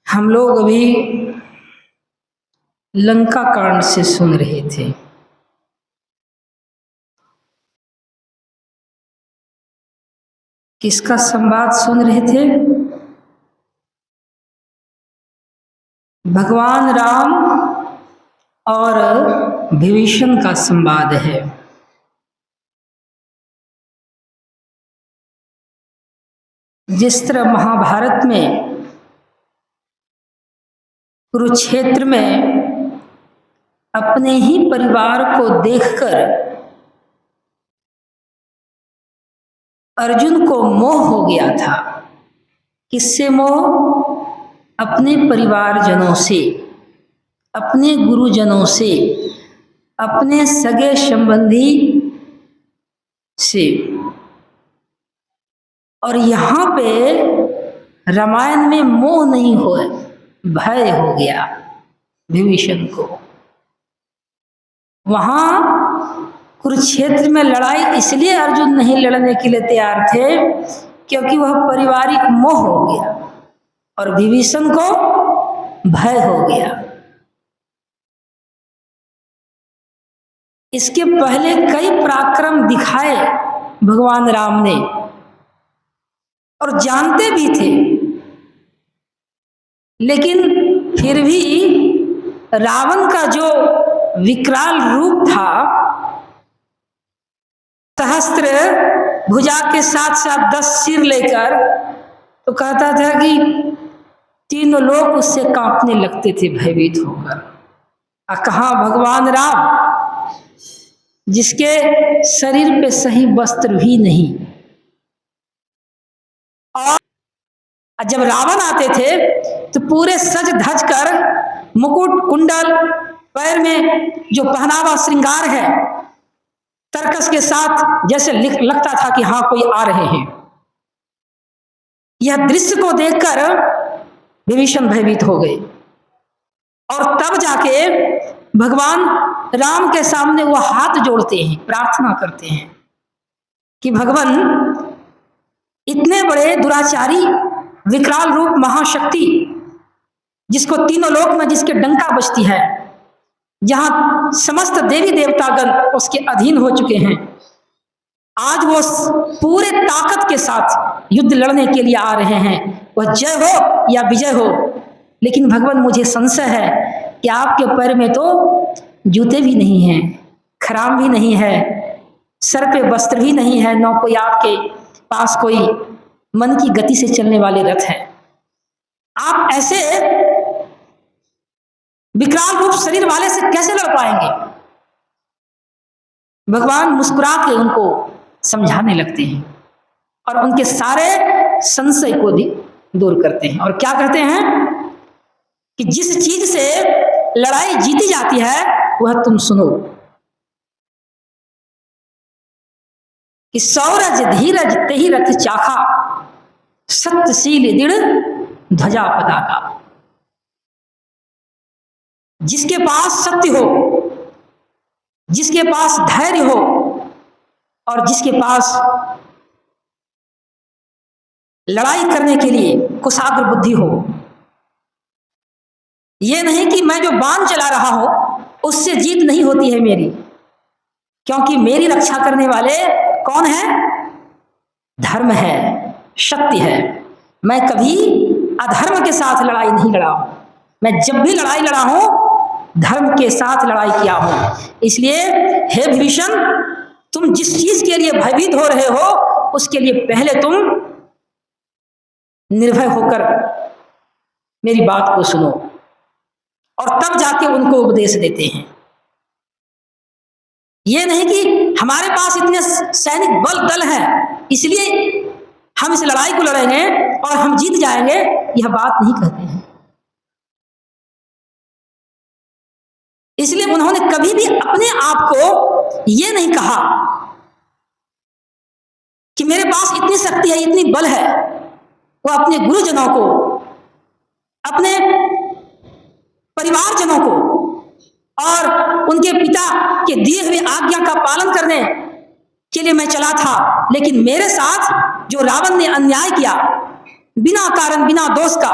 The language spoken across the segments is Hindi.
हम लोग अभी लंका कांड से सुन रहे थे। किसका संवाद सुन रहे थे? भगवान राम और विभीषण का संवाद है। जिस तरह महाभारत में कुरुक्षेत्र में अपने ही परिवार को देखकर अर्जुन को मोह हो गया था। किससे मोह? अपने परिवारजनों से, अपने गुरुजनों से, अपने सगे संबंधी से। और यहाँ पे रामायण में मोह नहीं हो, भय हो गया विभीषण को। वहां कुरुक्षेत्र में लड़ाई इसलिए अर्जुन नहीं लड़ने के लिए तैयार थे क्योंकि वह पारिवारिक मोह हो गया और विभीषण को भय हो गया। इसके पहले कई पराक्रम दिखाए भगवान राम ने और जानते भी थे, लेकिन फिर भी रावण का जो विकराल रूप था, सहस्त्र भुजा के साथ साथ 10 सिर लेकर, तो कहता था कि तीनों लोग उससे कांपने लगते थे भयभीत होकर। कहाँ भगवान राम जिसके शरीर पे सही वस्त्र भी नहीं। और जब रावण आते थे तो पूरे सज धज कर, मुकुट कुंडल, पैर में जो पहनावा श्रृंगार है, तर्कस के साथ जैसे लगता था कि हाँ कोई आ रहे हैं। यह दृश्य को देखकर विभीषण भयभीत हो गए और तब जाके भगवान राम के सामने वो हाथ जोड़ते हैं, प्रार्थना करते हैं कि भगवान, इतने बड़े दुराचारी विकराल रूप महाशक्ति, जिसको तीनों लोक में जिसके डंका बजती है, जहां समस्त देवी देवतागण उसके अधीन हो चुके हैं, आज वो पूरे ताकत के साथ युद्ध लड़ने के लिए आ रहे हैं। वह जय हो या विजय हो, लेकिन भगवान मुझे संशय है कि आपके पैर में तो जूते भी नहीं हैं, खराम भी नहीं है, सर पे वस्त्र भी नहीं है, न कोई आपके पास कोई मन की गति से चलने वाले रथ है। आप ऐसे विकराल रूप शरीर वाले से कैसे लड़ पाएंगे? भगवान मुस्कुरा के उनको समझाने लगते हैं और उनके सारे संशय को दूर करते हैं। और क्या कहते हैं कि जिस चीज से लड़ाई जीती जाती है वह तुम सुनो, कि सौरज धीरज तेहि रथ चाखा, सत्यशील दृढ़ ध्वजा पताका। जिसके पास सत्य हो, जिसके पास धैर्य हो और जिसके पास लड़ाई करने के लिए कुशाग्र बुद्धि हो, यह नहीं कि मैं जो बाण चला रहा हूं उससे जीत नहीं होती है मेरी, क्योंकि मेरी रक्षा करने वाले कौन है? धर्म है, शक्ति है। मैं कभी अधर्म के साथ लड़ाई नहीं लड़ा हूं। मैं जब भी लड़ाई लड़ा हूं धर्म के साथ लड़ाई किया हूं। इसलिए हे विभीषण, तुम जिस चीज के लिए भयभीत हो रहे हो उसके लिए पहले तुम निर्भय होकर मेरी बात को सुनो और तब जाके उनको उपदेश देते हैं। यह नहीं कि हमारे पास इतने सैनिक बल दल है इसलिए हम इस लड़ाई को लड़ेंगे और हम जीत जाएंगे, यह बात नहीं कहते हैं। इसलिए उन्होंने कभी भी अपने आप को यह नहीं कहा कि मेरे पास इतनी शक्ति है, इतनी बल है। वो अपने गुरुजनों को, अपने परिवारजनों को और उनके पिता के दिए हुए आज्ञा का पालन करने के लिए मैं चला था, लेकिन मेरे साथ जो रावण ने अन्याय किया, बिना कारण बिना दोष का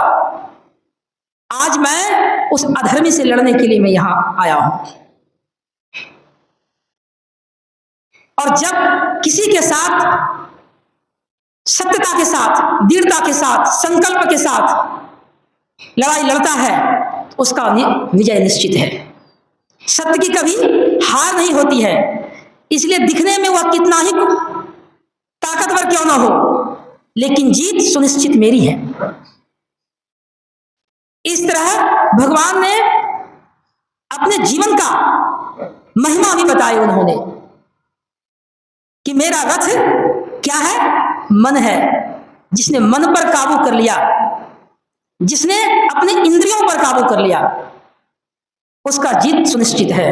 आज मैं उस अधर्मी से लड़ने के लिए मैं यहां आया हूं। और जब किसी के साथ सत्यता के साथ, दृढ़ता के साथ, संकल्प के साथ लड़ाई लड़ता है तो उसका विजय निश्चित है। सत्य की कभी हार नहीं होती है। इसलिए दिखने में वह कितना ही ताकतवर क्यों ना हो, लेकिन जीत सुनिश्चित मेरी है। इस तरह भगवान ने अपने जीवन का महिमा भी बताया उन्होंने कि मेरा रथ क्या है? मन है। जिसने मन पर काबू कर लिया, जिसने अपने इंद्रियों पर काबू कर लिया, उसका जीत सुनिश्चित है।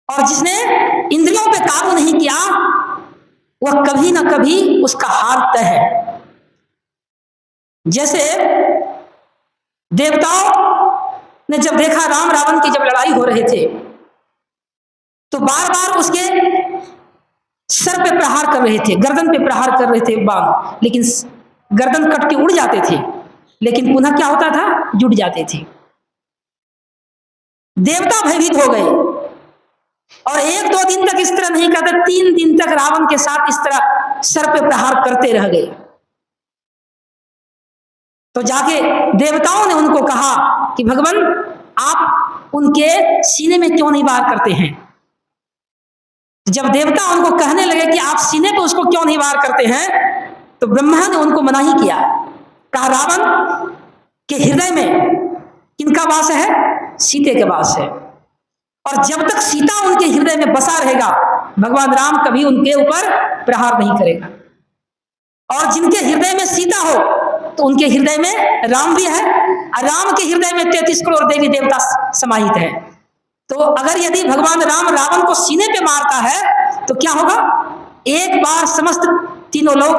और जिसने इंद्रियों पे काबू नहीं किया, वह कभी ना कभी उसका हार तय है। जैसे देवताओं ने जब देखा राम रावण की जब लड़ाई हो रहे थे, तो बार बार उसके सर पे प्रहार कर रहे थे, गर्दन पे प्रहार कर रहे थे बाण, लेकिन गर्दन कट के उड़ जाते थे, लेकिन पुनः क्या होता था? जुट जाते थे। देवता भयभीत हो गए और 1-2 दिन तक इस तरह नहीं करते, 3 दिन तक रावण के साथ इस तरह सर पे प्रहार करते रह गए। तो जाके देवताओं ने उनको कहा कि भगवान, आप उनके सीने में क्यों नहीं वार करते हैं? जब देवता उनको कहने लगे कि आप सीने पे उसको क्यों नहीं वार करते हैं, तो ब्रह्मा ने उनको मना ही किया। कहा रावण के हृदय में किनका वास है? सीते के वास है। और जब तक सीता उनके हृदय में बसा रहेगा, भगवान राम कभी उनके ऊपर प्रहार नहीं करेगा। और जिनके हृदय में सीता हो तो उनके हृदय में राम भी है, और राम के हृदय में 33 करोड़ देवी देवता समाहित है। तो अगर यदि भगवान राम रावण को सीने पे मारता है तो क्या होगा? एक बार समस्त तीनों लोग,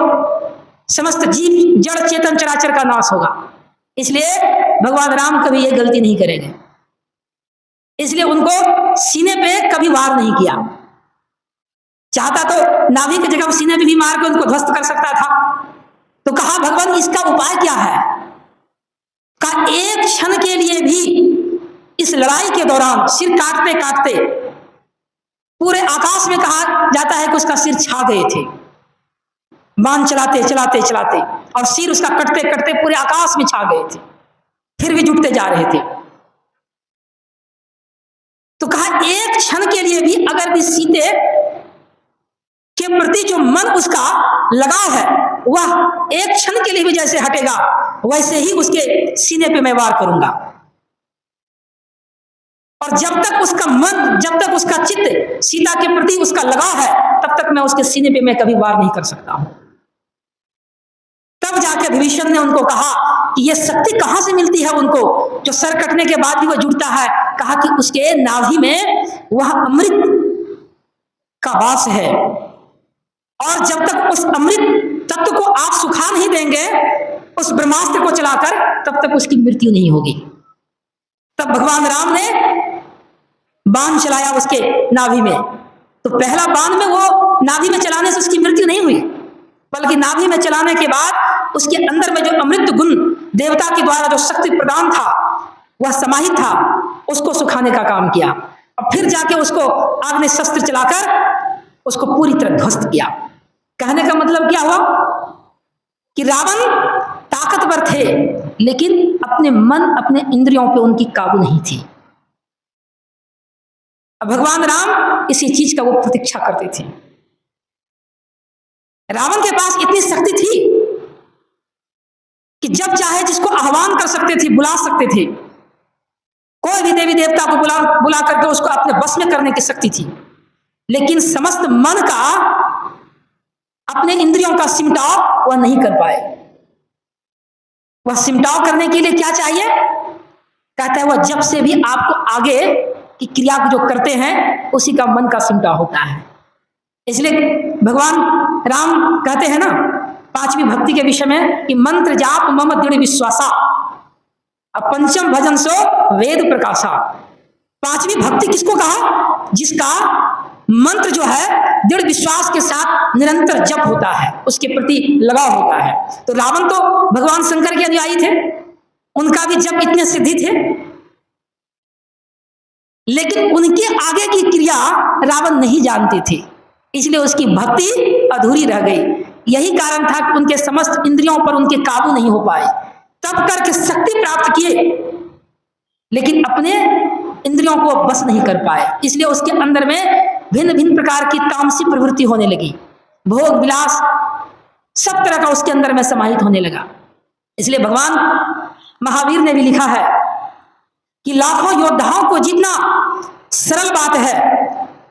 समस्त जीव, जड़ चेतन चराचर का नाश होगा। इसलिए भगवान राम कभी ये गलती नहीं करेंगे। इसलिए उनको सीने पे कभी वार नहीं किया। चाहता तो नाभि की जगह सीने पे भी मार के उनको ध्वस्त कर सकता था। तो कहा भगवान, इसका उपाय क्या है? कहा एक क्षण के लिए भी इस लड़ाई के दौरान सिर काटते काटते पूरे आकाश में कहा जाता है कि उसका सिर छा गए थे, बाण चलाते चलाते चलाते, और सिर उसका कटते कटते पूरे आकाश में छा गए थे, फिर भी जुटते जा रहे थे। तो कहा एक क्षण के लिए भी अगर इस सीते के प्रति जो मन उसका लगाव है, वह एक क्षण के लिए भी जैसे हटेगा, वैसे ही उसके सीने पे मैं वार करूंगा। और जब तक उसका मन, जब तक उसका चित्त सीता के प्रति उसका लगाव है, तब तक मैं उसके सीने पे मैं कभी वार नहीं कर सकता हूं। तब जाके विभीषण ने उनको कहा कि यह शक्ति कहां से मिलती है उनको, जो सर कटने के बाद भी वह जुटता है। कहा कि उसके नाभि में वह अमृत का वास है, और जब तक उस अमृत तत्व को आप सुखा नहीं देंगे उस ब्रह्मास्त्र को चलाकर, तब तक उसकी मृत्यु नहीं होगी। तब भगवान राम ने बाण चलाया उसके नाभि में। तो पहला बाण में वो नाभि में चलाने से उसकी मृत्यु नहीं हुई, बल्कि नाभि में चलाने के बाद उसके अंदर में जो अमृत गुण देवता के द्वारा जो शक्ति प्रदान था, वह समाहित था, उसको सुखाने का काम किया। और फिर जाके उसको आग्नेय शस्त्र चलाकर उसको पूरी तरह ध्वस्त किया। कहने का मतलब क्या हुआ कि रावण ताकतवर थे, लेकिन अपने मन, अपने इंद्रियों पे उनकी काबू नहीं थी। अब भगवान राम इसी चीज का वो प्रतीक्षा करते थे। रावण के पास इतनी शक्ति थी कि जब चाहे जिसको आह्वान कर सकते थे, बुला सकते थे। कोई भी देवी देवता को बुला करके उसको अपने बस में करने की शक्ति थी। लेकिन समस्त मन का, अपने इंद्रियों का सिमटाव वह नहीं कर पाए। वह सिमटाव करने के लिए क्या चाहिए? कहता है वह जब से भी आपको आगे की क्रिया जो करते हैं उसी का मन का सिमटाव होता है। इसलिए भगवान राम कहते हैं ना 5वीं भक्ति के विषय में कि मंत्र जाप मम दृढ़ विश्वासा, अब 5म भजन सो वेद प्रकाशा। 5वीं भक्ति किसको कहा? जिसका मंत्र जो है दृढ़ विश्वास के साथ निरंतर जप होता है, उसके प्रति लगाव होता है। तो रावण तो भगवान शंकर के अनुयायी थे, उनका भी जप इतने सिद्धि थे, लेकिन उनके आगे की क्रिया रावण नहीं जानते थे, इसलिए उसकी भक्ति अधूरी रह गई। यही कारण था कि उनके समस्त इंद्रियों पर उनके काबू नहीं हो पाए। तप करके शक्ति प्राप्त किए, लेकिन अपने इंद्रियों को बस नहीं कर पाए, इसलिए उसके अंदर में भिन्न भिन्न प्रकार की तामसी प्रवृत्ति होने लगी, भोग विलास सब तरह का उसके अंदर में समाहित होने लगा। इसलिए भगवान महावीर ने भी लिखा है कि लाखों योद्धाओं को जीतना सरल बात है,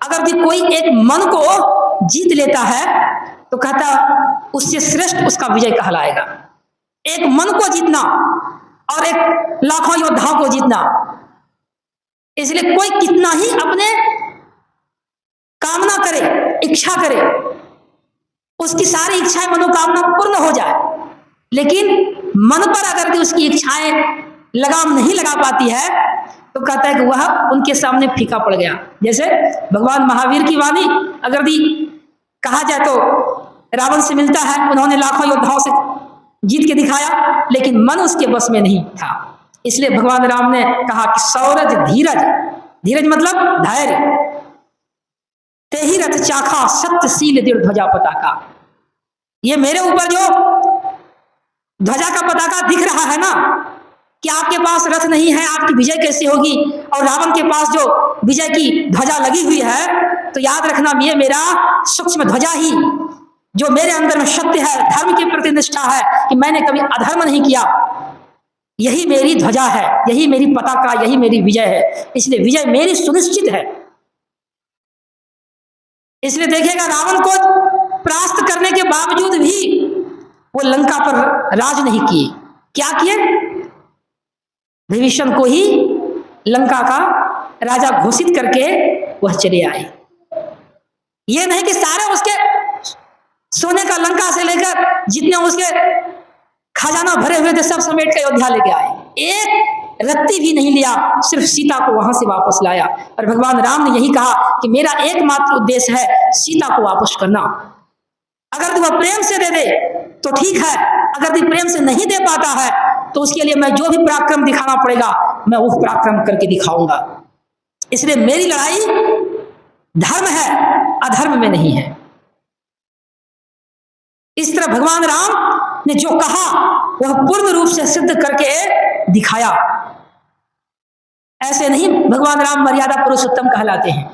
अगर कोई एक मन को जीत लेता है तो कहता उससे श्रेष्ठ उसका विजय कहलाएगा। एक मन को जीतना और एक लाखों योद्धाओं को जीतना, इसलिए कोई कितना ही अपने कामना करे, इच्छा करे, उसकी सारी इच्छाएं मनोकामना पूर्ण हो जाए, लेकिन मन पर अगर उसकी इच्छाएं लगाम नहीं लगा पाती है तो कहता है कि वह उनके सामने फीका पड़ गया। जैसे भगवान महावीर की वाणी अगर भी कहा जाए तो रावण से मिलता है, उन्होंने लाखों योद्धाओं से जीत के दिखाया, लेकिन मन उसके बस में नहीं था। इसलिए भगवान राम ने कहा कि सौरज धीरज, धीरज मतलब धैर्य, ते ही रथ चाखा सत्यशील दृढ़ ध्वजा पताका। ये मेरे ऊपर जो ध्वजा का पताका दिख रहा है ना, कि आपके पास रथ नहीं है, आपकी विजय कैसे होगी, और रावण के पास जो विजय की ध्वजा लगी हुई है, तो याद रखना ये मेरा सूक्ष्म ध्वजा ही, जो मेरे अंदर में सत्य है, धर्म के प्रति निष्ठा है कि मैंने कभी अधर्म नहीं किया, यही मेरी ध्वजा है, यही मेरी पताका, यही मेरी विजय है। इसलिए विजय मेरी सुनिश्चित है। इसलिए देखिएगा रावण को परास्त करने के बावजूद भी वो लंका पर राज नहीं किए। क्या किए? विभीषण को ही लंका का राजा घोषित करके वह चले आए। ये नहीं कि सारे उसके सोने का लंका से लेकर जितने उसके खजाना भरे हुए थे सब समेट के अयोध्या लेके आए, एक रत्ती भी नहीं लिया, सिर्फ सीता को वहां से वापस लाया। और भगवान राम ने यही कहा कि मेरा एकमात्र उद्देश्य है सीता को वापस करना। अगर तू प्रेम से दे दे तो ठीक है, अगर तू प्रेम से नहीं दे पाता है तो उसके लिए मैं जो भी पराक्रम दिखाना पड़ेगा मैं वो पराक्रम करके दिखाऊंगा। इसलिए मेरी लड़ाई धर्म है, अधर्म में नहीं है। इस तरह भगवान राम ने जो कहा वह पूर्ण रूप से सिद्ध करके दिखाया। ऐसे नहीं भगवान राम मर्यादा पुरुषोत्तम कहलाते हैं।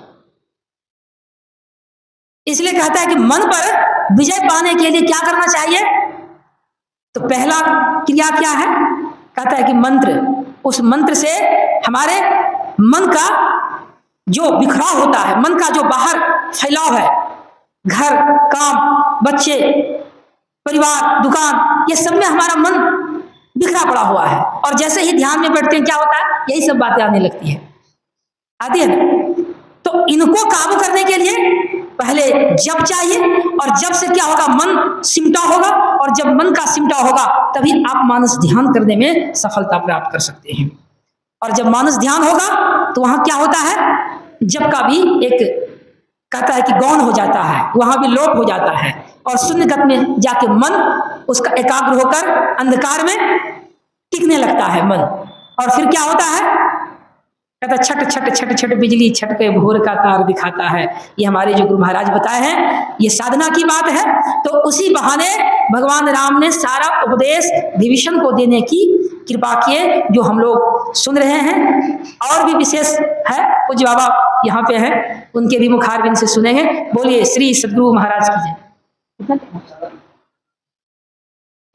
इसलिए कहता है कि मन पर विजय पाने के लिए क्या करना चाहिए? तो पहला क्रिया क्या है? कहता है कि मंत्र, उस मंत्र से हमारे मन का जो बिखराव होता है, मन का जो बाहर फैलाव है, घर, काम, बच्चे, परिवार, दुकान, ये सब में हमारा मन बिखरा पड़ा हुआ है। और जैसे ही ध्यान में बैठते हैं क्या होता है? यही सब बातें आने लगती है, आती है ना। तो इनको काबू करने के लिए पहले जप चाहिए, और जप से क्या होगा? मन सिमटा होगा, और जब मन का सिमटा होगा तभी आप मानस ध्यान करने में सफलता प्राप्त कर सकते हैं। और जब मानस ध्यान होगा तो वहां क्या होता है? जप का भी एक कहता है कि गौण हो जाता है, वहां भी लोप हो जाता है, और शून्यगत में जाके मन उसका एकाग्र होकर अंधकार में टिकने लगता है मन। और फिर क्या होता है? कहता छट छट छट छट बिजली छटके भोर का तार दिखाता है। ये हमारे जो गुरु महाराज बताए हैं, ये साधना की बात है। तो उसी बहाने भगवान राम ने सारा उपदेश विभीषण को देने की कृपा किए, जो हम लोग सुन रहे हैं। और भी विशेष है, पूज्य बाबा यहाँ पे हैं, उनके भी मुखारबिंद से सुनेंगे। बोलिए श्री सद्गुरु महाराज की जय।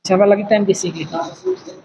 अच्छा लगी टाइम भी सीख लेते हैं।